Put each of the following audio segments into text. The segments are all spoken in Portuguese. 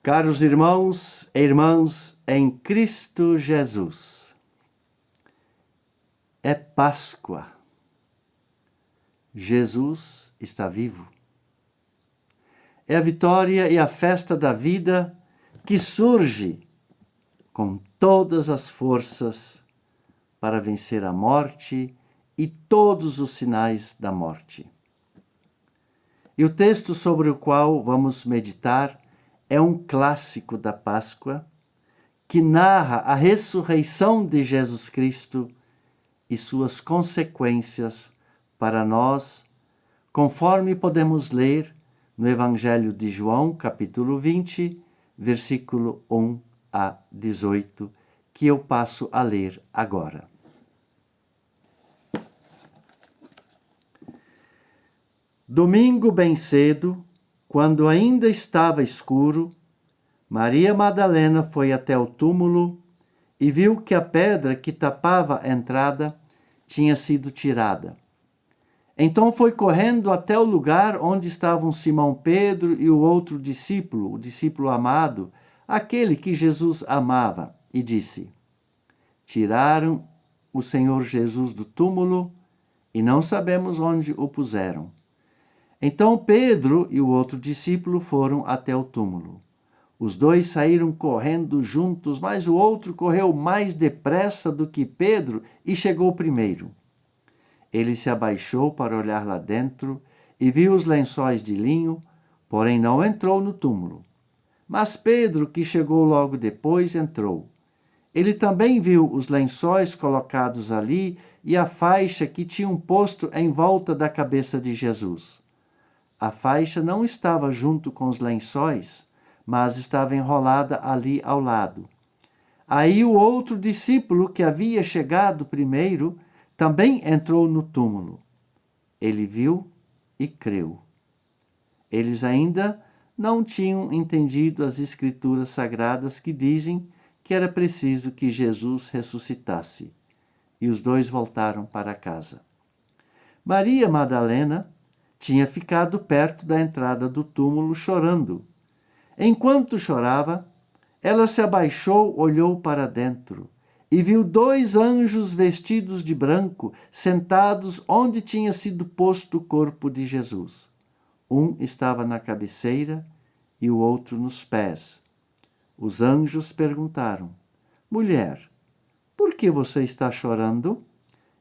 Caros irmãos e irmãs em Cristo Jesus, é Páscoa. Jesus está vivo. É a vitória e a festa da vida que surge com todas as forças para vencer a morte e todos os sinais da morte. E o texto sobre o qual vamos meditar é um clássico da Páscoa que narra a ressurreição de Jesus Cristo e suas consequências para nós, conforme podemos ler no Evangelho de João, capítulo 20, versículo 1 a 18, que eu passo a ler agora. Domingo bem cedo, quando ainda estava escuro, Maria Madalena foi até o túmulo e viu que a pedra que tapava a entrada tinha sido tirada. Então foi correndo até o lugar onde estavam Simão Pedro e o outro discípulo, o discípulo amado, aquele que Jesus amava, e disse: Tiraram o Senhor Jesus do túmulo e não sabemos onde o puseram. Então Pedro e o outro discípulo foram até o túmulo. Os dois saíram correndo juntos, mas o outro correu mais depressa do que Pedro e chegou primeiro. Ele se abaixou para olhar lá dentro e viu os lençóis de linho, porém não entrou no túmulo. Mas Pedro, que chegou logo depois, entrou. Ele também viu os lençóis colocados ali e a faixa que tinham posto em volta da cabeça de Jesus. A faixa não estava junto com os lençóis, mas estava enrolada ali ao lado. Aí o outro discípulo que havia chegado primeiro também entrou no túmulo. Ele viu e creu. Eles ainda não tinham entendido as escrituras sagradas que dizem que era preciso que Jesus ressuscitasse. E os dois voltaram para casa. Maria Madalena tinha ficado perto da entrada do túmulo chorando. Enquanto chorava, ela se abaixou, olhou para dentro e viu 2 anjos vestidos de branco sentados onde tinha sido posto o corpo de Jesus. Um estava na cabeceira e o outro nos pés. Os anjos perguntaram: Mulher, por que você está chorando?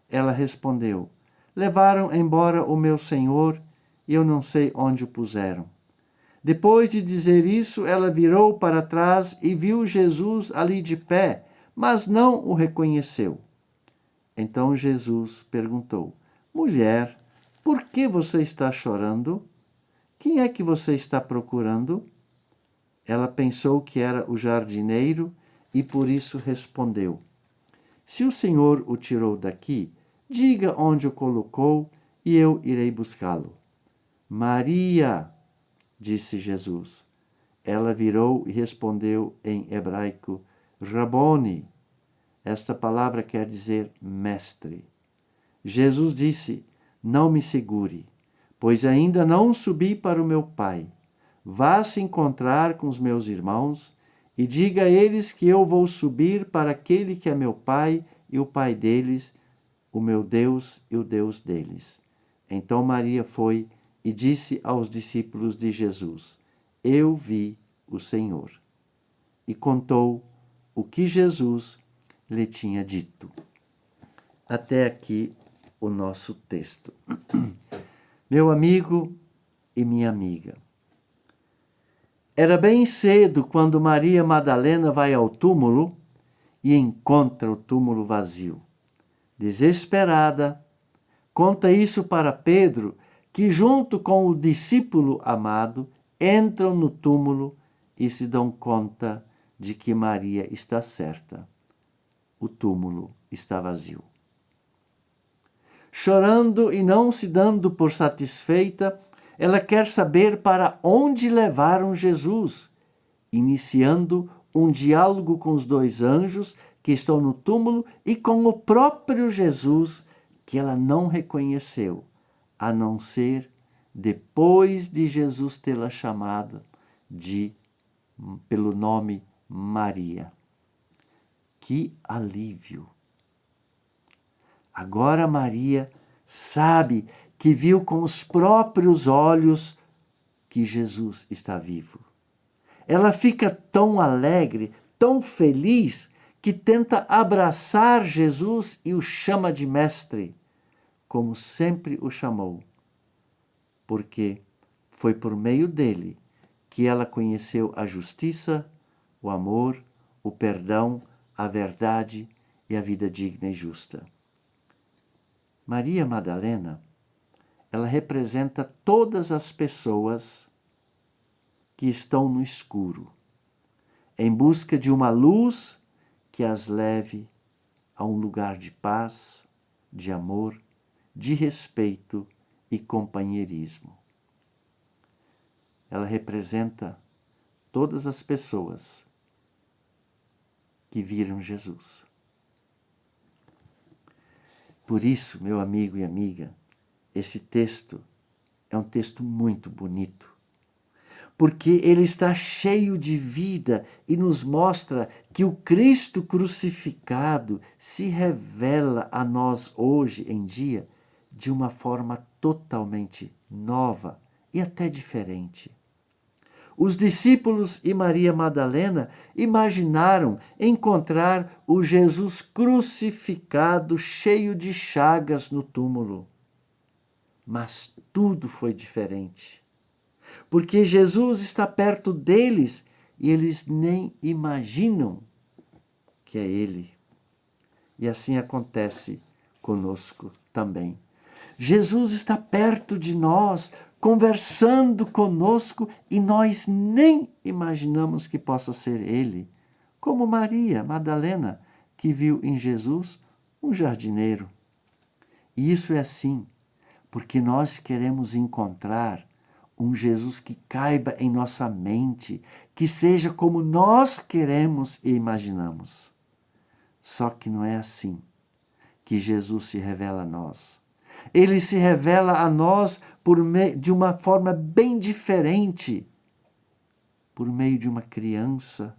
Ela respondeu: Levaram embora o meu Senhor e eu não sei onde o puseram. Depois de dizer isso, ela virou para trás e viu Jesus ali de pé, mas não o reconheceu. Então Jesus perguntou: Mulher, por que você está chorando? Quem é que você está procurando? Ela pensou que era o jardineiro e por isso respondeu: Se o Senhor o tirou daqui, diga onde o colocou e eu irei buscá-lo. Maria, disse Jesus. Ela virou e respondeu em hebraico: Raboni. Esta palavra quer dizer mestre. Jesus disse: Não me segure, pois ainda não subi para o meu Pai. Vá se encontrar com os meus irmãos e diga a eles que eu vou subir para aquele que é meu Pai e o Pai deles, o meu Deus e o Deus deles. Então Maria foi e disse aos discípulos de Jesus: Eu vi o Senhor. E contou o que Jesus lhe tinha dito. Até aqui o nosso texto. Meu amigo e minha amiga, era bem cedo quando Maria Madalena vai ao túmulo e encontra o túmulo vazio. Desesperada, conta isso para Pedro, que junto com o discípulo amado entram no túmulo e se dão conta de que Maria está certa. O túmulo está vazio. Chorando e não se dando por satisfeita, ela quer saber para onde levaram Jesus, iniciando um diálogo com os 2 anjos que estão no túmulo e com o próprio Jesus, que ela não reconheceu, a não ser depois de Jesus tê-la chamado de pelo nome Maria. Que alívio! Agora Maria sabe que viu com os próprios olhos que Jesus está vivo. Ela fica tão alegre, tão feliz, que tenta abraçar Jesus e o chama de mestre, como sempre o chamou, porque foi por meio dele que ela conheceu a justiça, o amor, o perdão, a verdade e a vida digna e justa. Maria Madalena, ela representa todas as pessoas que estão no escuro, em busca de uma luz que as leve a um lugar de paz, de amor, de respeito e companheirismo. Ela representa todas as pessoas que viram Jesus. Por isso, meu amigo e amiga, esse texto é um texto muito bonito, porque ele está cheio de vida e nos mostra que o Cristo crucificado se revela a nós hoje em dia de uma forma totalmente nova e até diferente. Os discípulos e Maria Madalena imaginaram encontrar o Jesus crucificado, cheio de chagas no túmulo. Mas tudo foi diferente, porque Jesus está perto deles e eles nem imaginam que é Ele. E assim acontece conosco também. Jesus está perto de nós, conversando conosco, e nós nem imaginamos que possa ser Ele, como Maria Madalena, que viu em Jesus um jardineiro. E isso é assim, porque nós queremos encontrar um Jesus que caiba em nossa mente, que seja como nós queremos e imaginamos. Só que não é assim que Jesus se revela a nós. Ele se revela a nós de uma forma bem diferente, por meio de uma criança,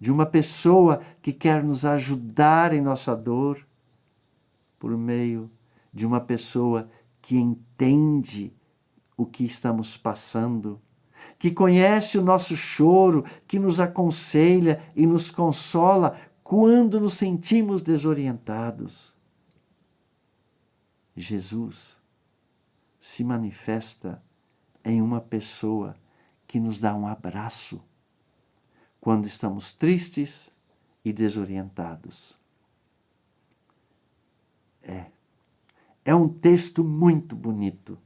de uma pessoa que quer nos ajudar em nossa dor, por meio de uma pessoa que entende o que estamos passando, que conhece o nosso choro, que nos aconselha e nos consola quando nos sentimos desorientados. Jesus se manifesta em uma pessoa que nos dá um abraço quando estamos tristes e desorientados. É um texto muito bonito,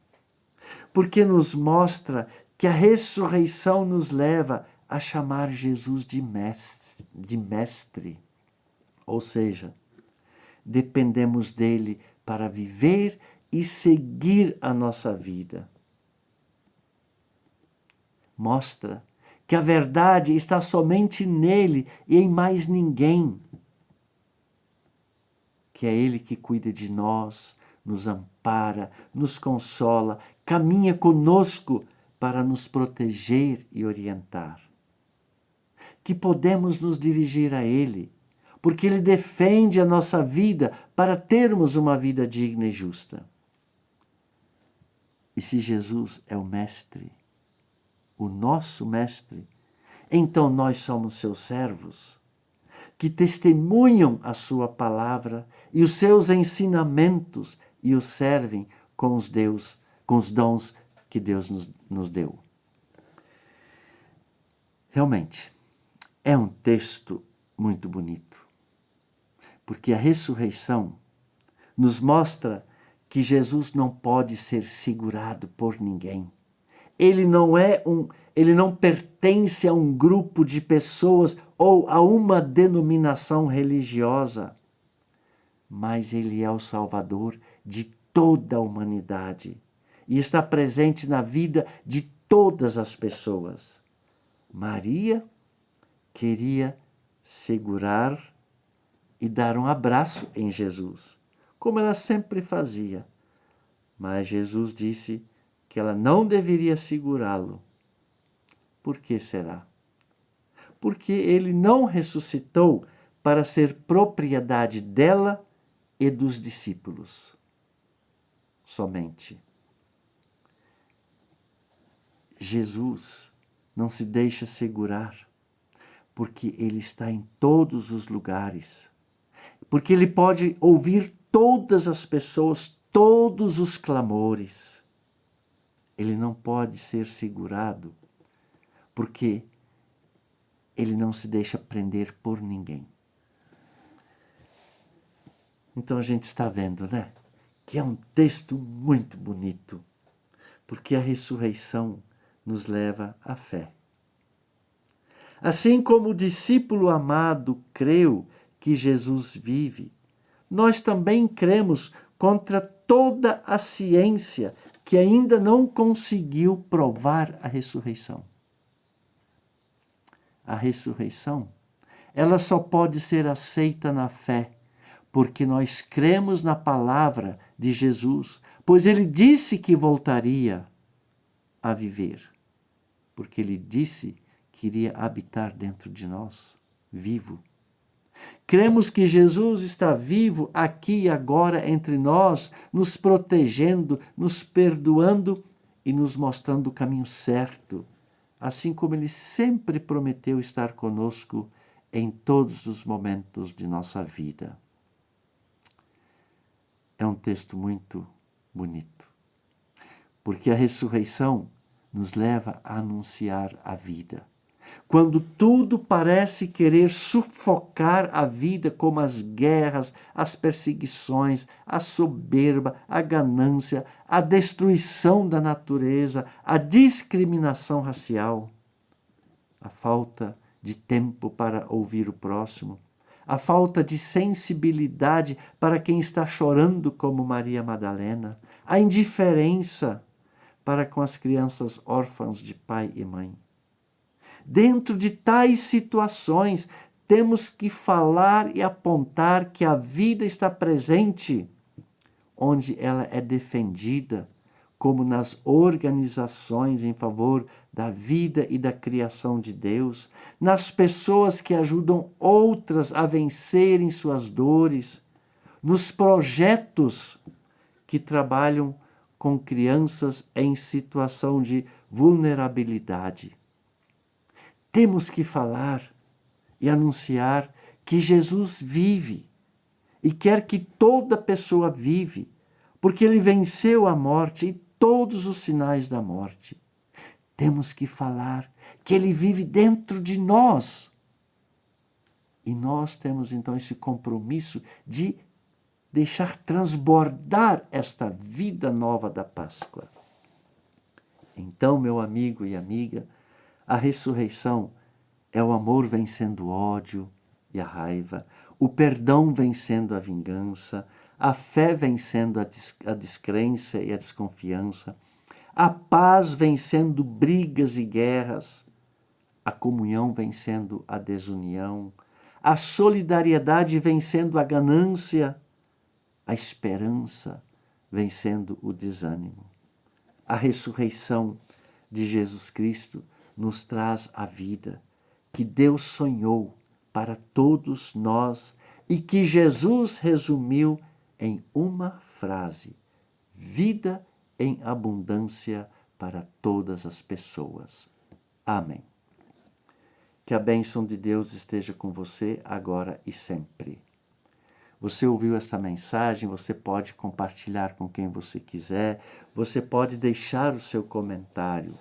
porque nos mostra que a ressurreição nos leva a chamar Jesus de mestre. Ou seja, dependemos dele para viver e seguir a nossa vida. Mostra que a verdade está somente nele e em mais ninguém. Que é ele que cuida de nós, nos ampara, nos consola, caminha conosco para nos proteger e orientar. Que podemos nos dirigir a ele, porque ele defende a nossa vida para termos uma vida digna e justa. E se Jesus é o mestre, o nosso mestre, então nós somos seus servos, que testemunham a sua palavra e os seus ensinamentos e os servem com os dons que Deus nos deu. Realmente, é um texto muito bonito, porque a ressurreição nos mostra que Jesus não pode ser segurado por ninguém. Ele não pertence a um grupo de pessoas ou a uma denominação religiosa, mas ele é o Salvador de toda a humanidade e está presente na vida de todas as pessoas. Maria queria segurar e dar um abraço em Jesus, como ela sempre fazia, mas Jesus disse que ela não deveria segurá-lo. Por que será? porque ele não ressuscitou para ser propriedade dela e dos discípulos somente. Jesus não se deixa segurar, porque ele está em todos os lugares, porque ele pode ouvir todas as pessoas, todos os clamores. Ele não pode ser segurado, porque ele não se deixa prender por ninguém. Então a gente está vendo, né? Que é um texto muito bonito, porque a ressurreição nos leva à fé. Assim como o discípulo amado creu que Jesus vive, nós também cremos contra toda a ciência que ainda não conseguiu provar a ressurreição. A ressurreição, ela só pode ser aceita na fé, porque nós cremos na palavra de Jesus, pois ele disse que voltaria a viver, porque ele disse que iria habitar dentro de nós, vivo. Cremos que Jesus está vivo aqui e agora entre nós, nos protegendo, nos perdoando e nos mostrando o caminho certo, assim como ele sempre prometeu estar conosco em todos os momentos de nossa vida. É um texto muito bonito, porque a ressurreição nos leva a anunciar a vida. Quando tudo parece querer sufocar a vida, como as guerras, as perseguições, a soberba, a ganância, a destruição da natureza, a discriminação racial, a falta de tempo para ouvir o próximo, a falta de sensibilidade para quem está chorando como Maria Madalena, a indiferença para com as crianças órfãs de pai e mãe. Dentro de tais situações, temos que falar e apontar que a vida está presente, onde ela é defendida, como nas organizações em favor da vida e da criação de Deus, nas pessoas que ajudam outras a vencerem suas dores, nos projetos que trabalham com crianças em situação de vulnerabilidade. Temos que falar e anunciar que Jesus vive e quer que toda pessoa vive, porque ele venceu a morte e todos os sinais da morte. Temos que falar que ele vive dentro de nós. E nós temos então esse compromisso de deixar transbordar esta vida nova da Páscoa. Então, meu amigo e amiga, a ressurreição é o amor vencendo o ódio e a raiva, o perdão vencendo a vingança, a fé vencendo a descrença e a desconfiança, a paz vencendo brigas e guerras, a comunhão vencendo a desunião, a solidariedade vencendo a ganância, a esperança vencendo o desânimo. A ressurreição de Jesus Cristo nos traz a vida que Deus sonhou para todos nós e que Jesus resumiu em uma frase: vida em abundância para todas as pessoas. Amém. Que a bênção de Deus esteja com você agora e sempre. Você ouviu esta mensagem, você pode compartilhar com quem você quiser, você pode deixar o seu comentário.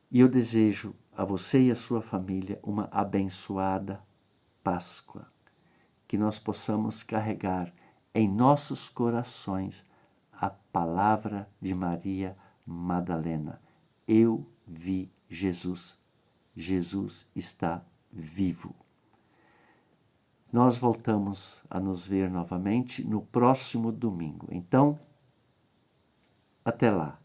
E eu desejo a você e a sua família uma abençoada Páscoa. Que nós possamos carregar em nossos corações a palavra de Maria Madalena. Eu vi Jesus. Jesus está vivo. Nós voltamos a nos ver novamente no próximo domingo. Então, até lá.